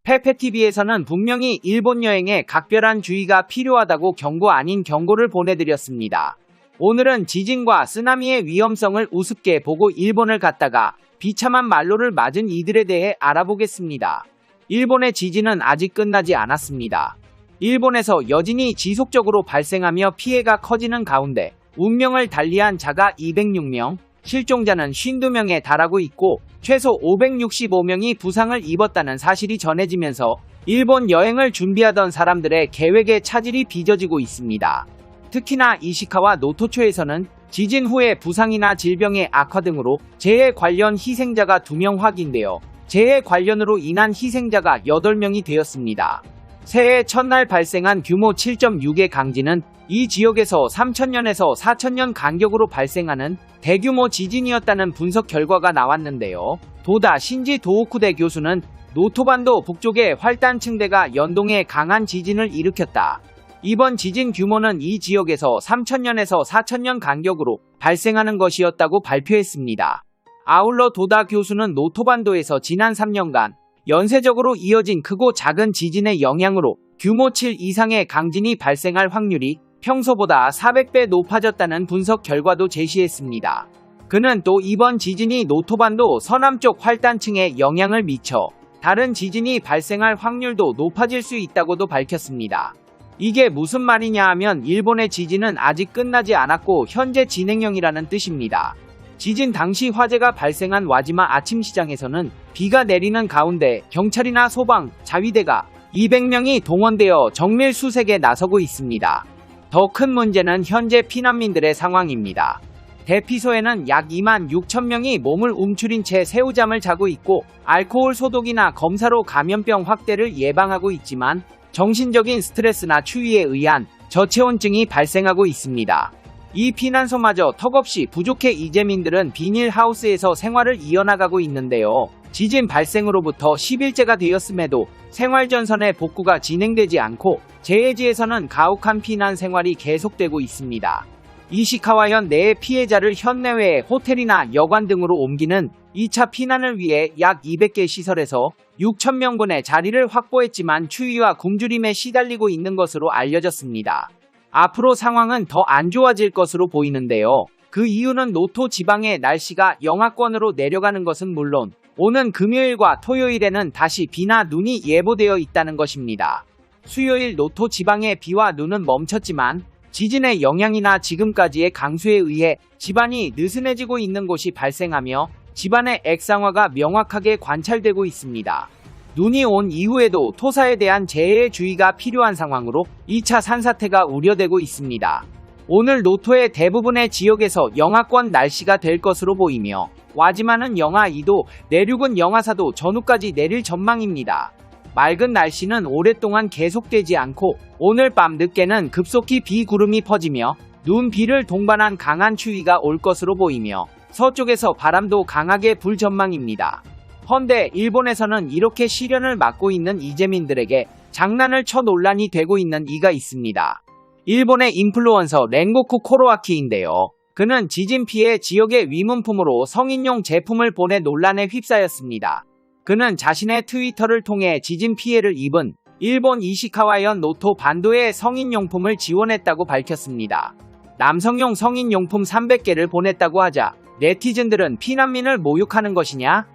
페페TV에서는 분명히 일본 여행에 각별한 주의가 필요하다고 경고 아닌 경고를 보내드렸습니다. 오늘은 지진과 쓰나미의 위험성을 우습게 보고 일본을 갔다가 비참한 말로를 맞은 이들에 대해 알아보겠습니다. 일본의 지진은 아직 끝나지 않았습니다. 일본에서 여진이 지속적으로 발생하며 피해가 커지는 가운데 운명을 달리한 자가 206명, 실종자는 52명에 달하고 있고 최소 565명이 부상을 입었다는 사실이 전해지면서 일본 여행을 준비하던 사람들의 계획에 차질이 빚어지고 있습니다. 특히나 이시카와 노토초에서는 지진 후에 부상이나 질병의 악화 등으로 재해 관련 희생자가 2명 확인되어 재해 관련으로 인한 희생자가 8명이 되었습니다. 새해 첫날 발생한 규모 7.6의 강진은 이 지역에서 3000년에서 4000년 간격으로 발생하는 대규모 지진이었다는 분석 결과가 나왔는데요. 도다 신지 도오쿠대 교수는 노토반도 북쪽의 활단층대가 연동해 강한 지진을 일으켰다. 이번 지진 규모는 이 지역에서 3000년에서 4000년 간격으로 발생하는 것이었다고 발표했습니다. 아울러 도다 교수는 노토반도에서 지난 3년간 연쇄적으로 이어진 크고 작은 지진의 영향으로 규모 7 이상의 강진이 발생할 확률이 평소보다 400배 높아졌다는 분석 결과도 제시했습니다. 그는 또 이번 지진이 노토반도 서남쪽 활단층에 영향을 미쳐 다른 지진이 발생할 확률도 높아질 수 있다고도 밝혔습니다. 이게 무슨 말이냐 하면 일본의 지진은 아직 끝나지 않았고 현재 진행형이라는 뜻입니다. 지진 당시 화재가 발생한 와지마 아침시장에서는 비가 내리는 가운데 경찰이나 소방, 자위대가 200명이 동원되어 정밀 수색에 나서고 있습니다. 더 큰 문제는 현재 피난민들의 상황입니다. 대피소에는 약 2만 6천 명이 몸을 움츠린 채 새우잠을 자고 있고 알코올 소독이나 검사로 감염병 확대를 예방하고 있지만 정신적인 스트레스나 추위에 의한 저체온증이 발생하고 있습니다. 이 피난소마저 턱없이 부족해 이재민들은 비닐하우스에서 생활을 이어나가고 있는데요. 지진 발생으로부터 10일째가 되었음에도 생활전선의 복구가 진행되지 않고 재해지에서는 가혹한 피난 생활이 계속되고 있습니다. 이시카와현 내의 피해자를 현내외의 호텔이나 여관 등으로 옮기는 2차 피난을 위해 약 200개 시설에서 6,000명분의 자리를 확보했지만 추위와 굶주림에 시달리고 있는 것으로 알려졌습니다. 앞으로 상황은 더 안 좋아질 것으로 보이는데요. 그 이유는 노토 지방의 날씨가 영하권으로 내려가는 것은 물론 오는 금요일과 토요일에는 다시 비나 눈이 예보되어 있다는 것입니다. 수요일 노토 지방의 비와 눈은 멈췄지만 지진의 영향이나 지금까지의 강수에 의해 지반이 느슨해지고 있는 곳이 발생하며 지반의 액상화가 명확하게 관찰되고 있습니다. 눈이 온 이후에도 토사에 대한 재해에 주의가 필요한 상황으로 2차 산사태가 우려되고 있습니다. 오늘 노토의 대부분의 지역에서 영하권 날씨가 될 것으로 보이며 와지마는 영하 2도, 내륙은 영하 4도 전후까지 내릴 전망입니다. 맑은 날씨는 오랫동안 계속되지 않고 오늘 밤 늦게는 급속히 비구름이 퍼지며 눈, 비를 동반한 강한 추위가 올 것으로 보이며 서쪽에서 바람도 강하게 불 전망입니다. 헌데 일본에서는 이렇게 시련을 맞고 있는 이재민들에게 장난을 쳐 논란이 되고 있는 이가 있습니다. 일본의 인플루언서 렌고쿠 코로아키인데요. 그는 지진 피해 지역의 위문품으로 성인용 제품을 보내 논란에 휩싸였습니다. 그는 자신의 트위터를 통해 지진 피해를 입은 일본 이시카와현 노토 반도의 성인용품을 지원했다고 밝혔습니다. 남성용 성인용품 300개를 보냈다고 하자 네티즌들은 피난민을 모욕하는 것이냐?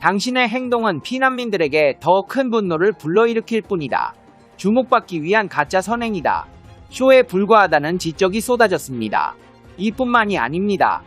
당신의 행동은 피난민들에게 더 큰 분노를 불러일으킬 뿐이다. 주목받기 위한 가짜 선행이다. 쇼에 불과하다는 지적이 쏟아졌습니다. 이뿐만이 아닙니다.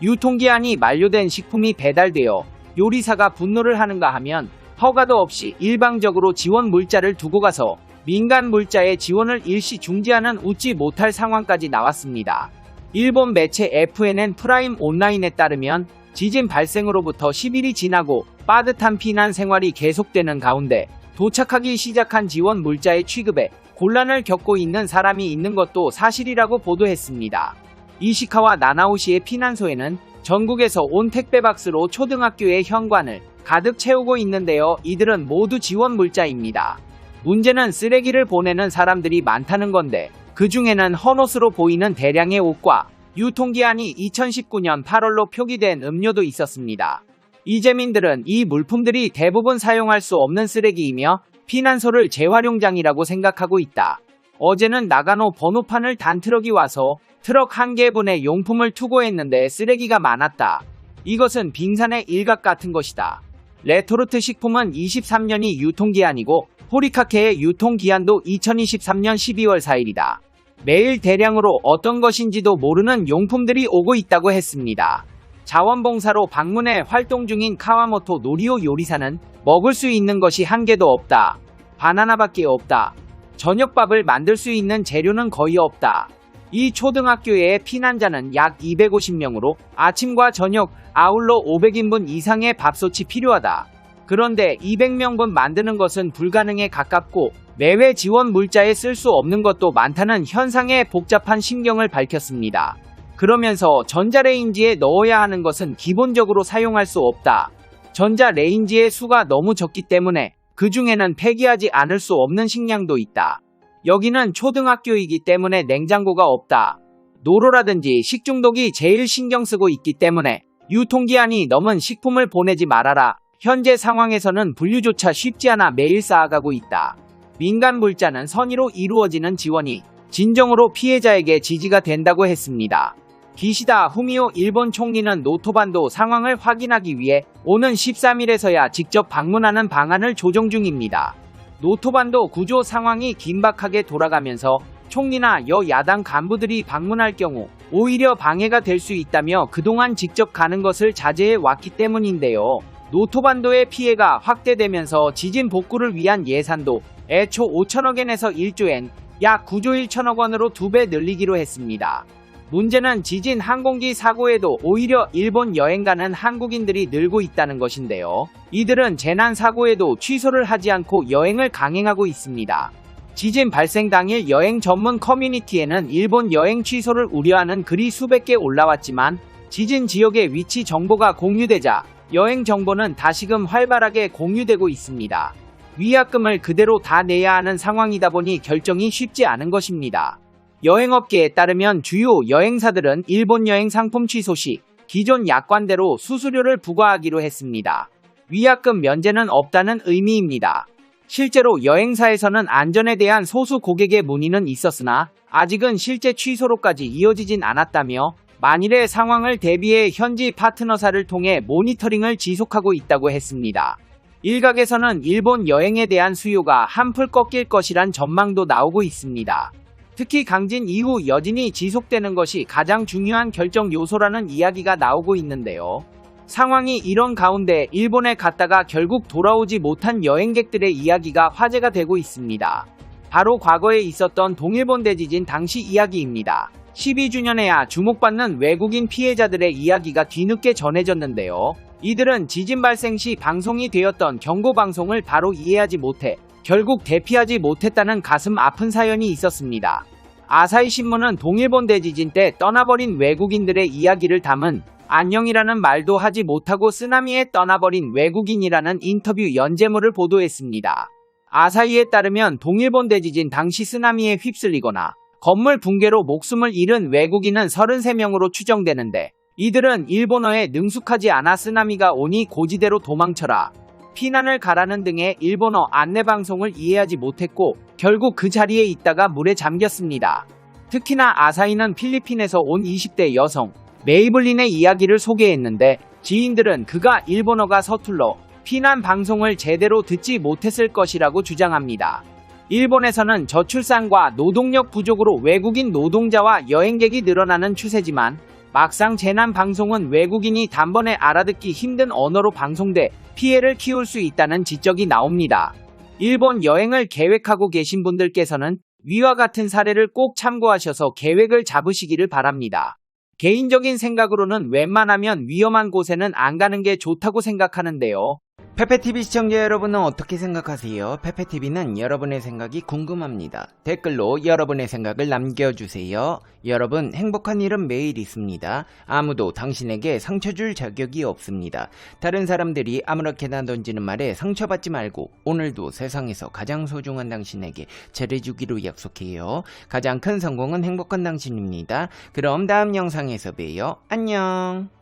유통기한이 만료된 식품이 배달되어 요리사가 분노를 하는가 하면 허가도 없이 일방적으로 지원 물자를 두고 가서 민간 물자의 지원을 일시 중지하는 웃지 못할 상황까지 나왔습니다. 일본 매체 FNN 프라임 온라인에 따르면 지진 발생으로부터 10일이 지나고 빠듯한 피난 생활이 계속되는 가운데 도착하기 시작한 지원 물자의 취급에 곤란을 겪고 있는 사람이 있는 것도 사실이라고 보도했습니다. 이시카와 나나오시의 피난소에는 전국에서 온 택배박스로 초등학교의 현관을 가득 채우고 있는데요. 이들은 모두 지원 물자입니다. 문제는 쓰레기를 보내는 사람들이 많다는 건데 그 중에는 헌옷으로 보이는 대량의 옷과 유통기한이 2019년 8월로 표기된 음료도 있었습니다. 이재민들은 이 물품들이 대부분 사용할 수 없는 쓰레기이며 피난소를 재활용장이라고 생각하고 있다. 어제는 나가노 번호판을 단 트럭이 와서 트럭 1개분의 용품을 투고했는데 쓰레기가 많았다. 이것은 빙산의 일각 같은 것이다. 레토르트 식품은 23년이 유통기한이고 호리카케의 유통기한도 2023년 12월 4일이다. 매일 대량으로 어떤 것인지도 모르는 용품들이 오고 있다고 했습니다. 자원봉사로 방문해 활동 중인 카와모토 노리오 요리사는 먹을 수 있는 것이 한 개도 없다. 바나나밖에 없다. 저녁밥을 만들 수 있는 재료는 거의 없다. 이 초등학교의 피난자는 약 250명으로 아침과 저녁 아울러 500인분 이상의 밥솥이 필요하다. 그런데 200명분 만드는 것은 불가능에 가깝고 매회 지원 물자에 쓸 수 없는 것도 많다는 현상에 복잡한 심경을 밝혔습니다. 그러면서 전자레인지에 넣어야 하는 것은 기본적으로 사용할 수 없다. 전자레인지의 수가 너무 적기 때문에 그 중에는 폐기하지 않을 수 없는 식량도 있다. 여기는 초등학교이기 때문에 냉장고가 없다. 노로라든지 식중독이 제일 신경 쓰고 있기 때문에 유통기한이 넘은 식품을 보내지 말아라. 현재 상황에서는 분류조차 쉽지 않아 매일 쌓아가고 있다. 민간 물자는 선의로 이루어지는 지원이 진정으로 피해자에게 지지가 된다고 했습니다. 기시다 후미오 일본 총리는 노토반도 상황을 확인하기 위해 오는 13일에서야 직접 방문하는 방안을 조정 중입니다. 노토반도 구조 상황이 긴박하게 돌아가면서 총리나 여야당 간부들이 방문할 경우 오히려 방해가 될 수 있다며 그동안 직접 가는 것을 자제해 왔기 때문인데요. 노토반도의 피해가 확대되면서 지진 복구를 위한 예산도 애초 5천억엔에서 1조엔, 약 9조 1천억 원으로 2배 늘리기로 했습니다. 문제는 지진 항공기 사고에도 오히려 일본 여행 가는 한국인들이 늘고 있다는 것인데요. 이들은 재난 사고에도 취소를 하지 않고 여행을 강행하고 있습니다. 지진 발생 당일 여행 전문 커뮤니티에는 일본 여행 취소를 우려하는 글이 수백 개 올라왔지만 지진 지역의 위치 정보가 공유되자 여행 정보는 다시금 활발하게 공유되고 있습니다. 위약금을 그대로 다 내야 하는 상황이다 보니 결정이 쉽지 않은 것입니다. 여행업계에 따르면 주요 여행사들은 일본 여행 상품 취소 시 기존 약관대로 수수료를 부과하기로 했습니다. 위약금 면제는 없다는 의미입니다. 실제로 여행사에서는 안전에 대한 소수 고객의 문의는 있었으나 아직은 실제 취소로까지 이어지진 않았다며 만일의 상황을 대비해 현지 파트너사를 통해 모니터링을 지속하고 있다고 했습니다. 일각에서는 일본 여행에 대한 수요가 한풀 꺾일 것이란 전망도 나오고 있습니다. 특히 강진 이후 여진이 지속되는 것이 가장 중요한 결정 요소라는 이야기가 나오고 있는데요. 상황이 이런 가운데 일본에 갔다가 결국 돌아오지 못한 여행객들의 이야기가 화제가 되고 있습니다. 바로 과거에 있었던 동일본 대지진 당시 이야기입니다. 12주년에야 주목받는 외국인 피해자들의 이야기가 뒤늦게 전해졌는데요. 이들은 지진 발생 시 방송이 되었던 경고 방송을 바로 이해하지 못해 결국 대피하지 못했다는 가슴 아픈 사연이 있었습니다. 아사히 신문은 동일본 대지진 때 떠나버린 외국인들의 이야기를 담은 안녕이라는 말도 하지 못하고 쓰나미에 떠나버린 외국인이라는 인터뷰 연재물을 보도했습니다. 아사히에 따르면 동일본 대지진 당시 쓰나미에 휩쓸리거나 건물 붕괴로 목숨을 잃은 외국인은 33명으로 추정되는데 이들은 일본어에 능숙하지 않아 쓰나미가 오니 고지대로 도망쳐라, 피난을 가라는 등의 일본어 안내방송을 이해하지 못했고 결국 그 자리에 있다가 물에 잠겼습니다. 특히나 아사히는 필리핀에서 온 20대 여성 메이블린의 이야기를 소개했는데 지인들은 그가 일본어가 서툴러 피난 방송을 제대로 듣지 못했을 것이라고 주장합니다. 일본에서는 저출산과 노동력 부족으로 외국인 노동자와 여행객이 늘어나는 추세지만 막상 재난 방송은 외국인이 단번에 알아듣기 힘든 언어로 방송돼 피해를 키울 수 있다는 지적이 나옵니다. 일본 여행을 계획하고 계신 분들께서는 위와 같은 사례를 꼭 참고하셔서 계획을 잡으시기를 바랍니다. 개인적인 생각으로는 웬만하면 위험한 곳에는 안 가는 게 좋다고 생각하는데요. 페페TV 시청자 여러분은 어떻게 생각하세요? 페페TV는 여러분의 생각이 궁금합니다. 댓글로 여러분의 생각을 남겨주세요. 여러분, 행복한 일은 매일 있습니다. 아무도 당신에게 상처 줄 자격이 없습니다. 다른 사람들이 아무렇게나 던지는 말에 상처받지 말고 오늘도 세상에서 가장 소중한 당신에게 잘해주기로 약속해요. 가장 큰 성공은 행복한 당신입니다. 그럼 다음 영상에서 봬요. 안녕.